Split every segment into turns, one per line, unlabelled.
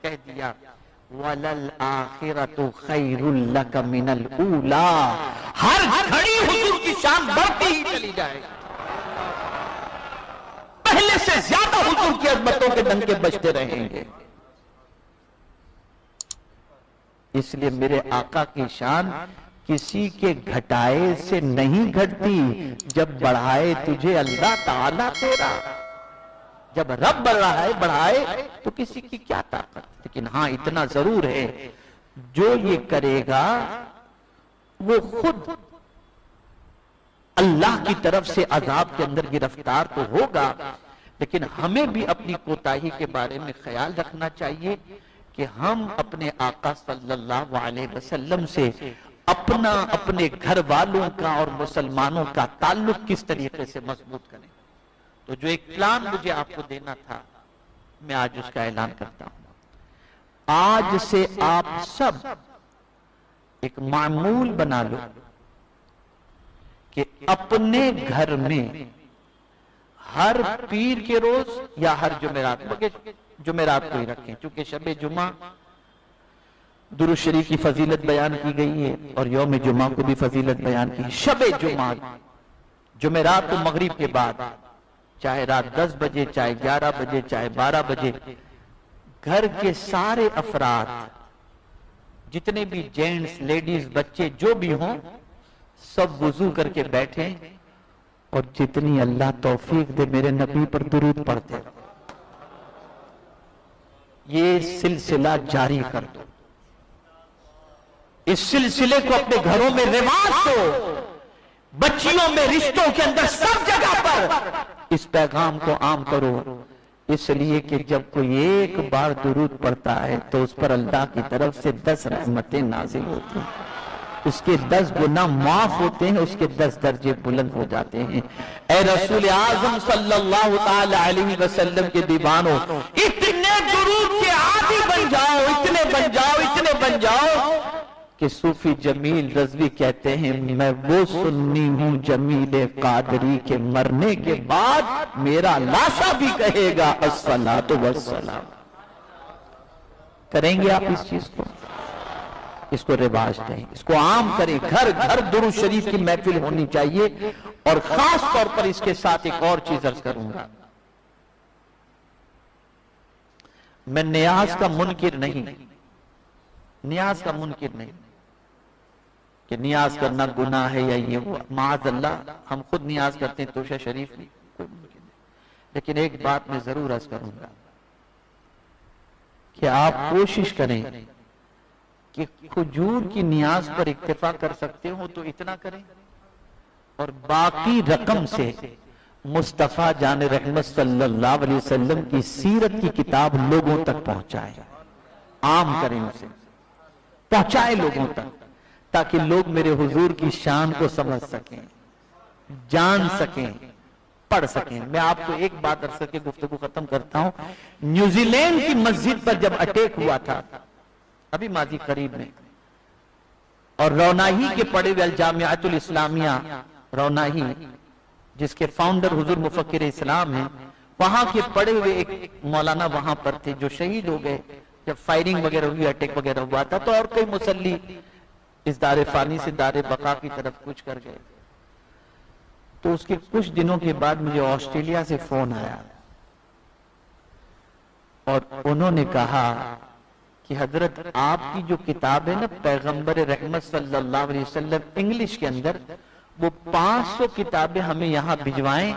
کہہ دیا وَلَلْآخِرَةُ خَيْرٌ لَكَ مِنَ الْأُولَى، ہر گھڑی حضور کی شان بڑھتی ہی چلی جائے گی، پہلے سے زیادہ حضور کی عظمتوں کے ڈنکے بجتے رہیں گے۔ اس لیے میرے آقا کی شان کسی کے گھٹائے سے نہیں گھٹتی، جب بڑھائے تجھے اللہ تعالیٰ تیرا، جب رب بڑھائے تو کسی کی کیا طاقت۔ لیکن ہاں اتنا ضرور ہے، جو یہ کرے گا وہ خود اللہ کی طرف سے عذاب کے اندر گرفتار تو ہوگا، لیکن ہمیں بھی اپنی کوتاہی کے بارے میں خیال رکھنا چاہیے کہ ہم اپنے آقا صلی اللہ علیہ وسلم سے اپنے گھر والوں کا اور مسلمانوں کا تعلق کس طریقے سے مضبوط کریں۔ تو جو ایک پلان مجھے آپ کو دینا تھا، میں آج اس کا اعلان کرتا ہوں۔ آج سے آپ سب ایک معمول بنا لو کہ اپنے گھر میں ہر پیر کے روز یا ہر جمعرات کو ہی رکھیں، چونکہ شب جمعہ درود شریف کی فضیلت بیان کی گئی ہے اور یوم جمعہ کو بھی فضیلت بیان کی۔ شب جمعہ جمعرات کو مغرب کے بعد، چاہے رات 10 بجے، چاہے 11 بجے، چاہے 12 بجے، گھر کے سارے افراد، جتنے بھی جینٹس، لیڈیز، بچے جو بھی ہوں، سب وضو کر کے بیٹھیں اور جتنی اللہ توفیق دے میرے نبی پر درود پڑھتے رہو۔ یہ سلسلہ جاری کر دو، اس سلسلے کو اپنے گھروں میں رواج دو، بچیوں میں، رشتوں کے اندر، سب جگہ پر اس پیغام کو عام کرو، اس لیے کہ جب کوئی ایک بار درود پڑھتا ہے تو اس پر اللہ کی طرف سے 10 رحمتیں نازل ہوتی ہیں، اس کے 10 گناہ معاف ہوتے ہیں، اس کے 10 درجے بلند ہو جاتے ہیں۔ اے رسول اعظم صلی اللہ تعالی علیہ وسلم کے دیوانوں، اتنے درود کے عادی بن جاؤ، اتنے بن جاؤ کہ صوفی جمیل رضوی کہتے ہیں میں وہ سنی ہوں جمیل قادری کے مرنے کے بعد میرا لاشا بھی کہے گا الصلاۃ والسلام۔ کریں گے آپ اس چیز کو؟ اس کو رواج دیں، اس کو عام کریں، گھر گھر درود شریف کی محفل ہونی چاہیے۔ اور خاص طور پر اس کے ساتھ ایک اور چیز عرض کروں گا، میں نیاز کا منکر نہیں کہ نیاز کرنا گناہ ہے یا یہ ہوا، معاذ اللہ، ہم خود نیاز کرتے ہیں توشہ شریف میں، کوئی ممکن نہیں۔ لیکن ایک بات میں ضرور عرض کروں گا کہ آپ کوشش کریں کہ کھجور کی نیاز پر اکتفا کر سکتے ہو تو اتنا کریں، اور باقی رقم سے مصطفیٰ جان رحمت صلی اللہ علیہ وسلم کی سیرت کی کتاب لوگوں تک پہنچائیں، عام کریں، اسے پہنچائیں لوگوں تک، تاکہ لوگ میرے حضور کی شان کو سمجھ سکیں، جان سکیں، پڑھ سکیں۔ میں آپ کو ایک بات عرض کر کے گفتگو ختم کرتا ہوں۔ نیوزی لینڈ کی مسجد پر جب اٹیک ہوا تھا، ابھی ماضی قریب میں، اور روناہی کے پڑھے ہوئے الجامعۃ الاسلامیہ روناہی، جس کے فاؤنڈر حضور مفکر اسلام ہیں، وہاں کے پڑھے ہوئے ایک مولانا وہاں پر تھے جو شہید ہو گئے جب فائرنگ وغیرہ ہوئی، اٹیک وغیرہ ہوا تھا، تو اور کئی مسلی اس دار فانی سے دار بقا کی طرف کچھ کر گئے۔ تو اس کے کچھ دنوں کے بعد مجھے آسٹریلیا سے فون آیا اور انہوں نے کہا کہ حضرت آپ کی جو کتاب ہے نا پیغمبر رحمت صلی اللہ علیہ وسلم انگلش کے اندر، وہ 500 کتابیں ہمیں یہاں بھجوائیں،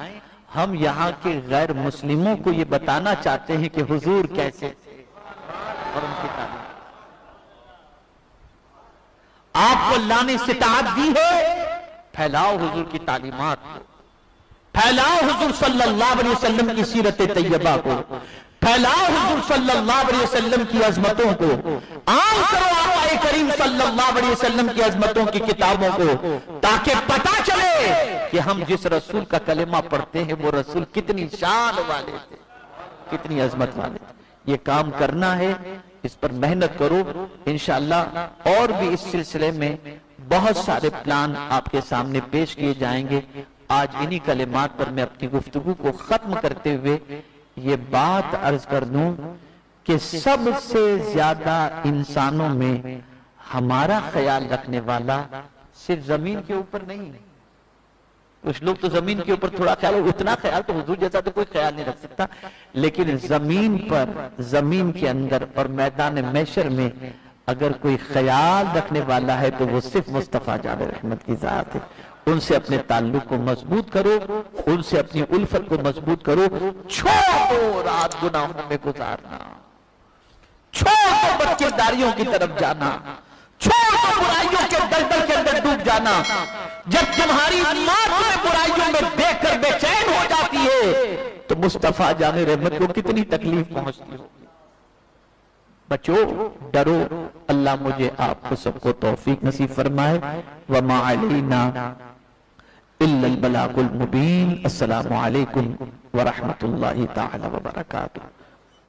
ہم یہاں کے غیر مسلموں کو یہ بتانا چاہتے ہیں کہ حضور کیسے تھے اور ان کی تعلیم۔ آپ کو اللہ نے استطاعت دی ہے، پھیلاؤ حضور کی تعلیمات کو، پھیلاؤ حضور صلی اللہ علیہ وسلم کی سیرت طیبہ کو، پھیلاؤ حضور صلی اللہ علیہ وسلم کی عظمتوں کو، عام کرو آقا کریم صلی اللہ علیہ وسلم کی عظمتوں کی کتابوں کو، تاکہ پتہ چلے کہ ہم جس رسول کا کلمہ پڑھتے ہیں وہ رسول کتنی شان والے تھے، کتنی عظمت والے تھے۔ یہ کام کرنا ہے، اس پر محنت کرو، انشاءاللہ اور بھی اس سلسلے میں بہت سارے پلان آپ کے سامنے پیش کیے جائیں گے۔ آج انہی کلمات پر میں اپنی گفتگو کو ختم کرتے ہوئے یہ بات عرض کر دوں کہ سب سے زیادہ انسانوں میں ہمارا خیال رکھنے والا صرف زمین کے اوپر نہیں ہے. کچھ لوگ تو زمین کے اوپر تھوڑا خیال ہو، اتنا خیال تو حضور جیسا تو کوئی خیال نہیں رکھ سکتا، لیکن زمین پر، زمین کے اندر اور میدان محشر میں اگر کوئی خیال رکھنے والا ہے تو وہ صرف مصطفیٰ جان رحمت کی ذات ہے. ان سے اپنے تعلق کو مضبوط کرو، ان سے اپنی الفت کو مضبوط کرو. چھوڑ دو رات گناہوں میں گزارنا، چھوڑ دو بدکرداریوں کی طرف جانا، چھوڑ دو برائیوں کے دلدل کے اندر ڈوب جانا. جب تمہاری ماں تمہیں برائیوں میں دیکھ کر بے چین ہو جاتی ہے تو مصطفیٰ جان رحمت کو کتنی تکلیف پہنچتی ہوگی. بچو، ڈرو. اللہ مجھے آپ کو سب کو توفیق نصیب فرمائے. وما علینا الا البلاغ المبین. السلام علیکم ورحمۃ اللہ تعالی وبرکاتہ.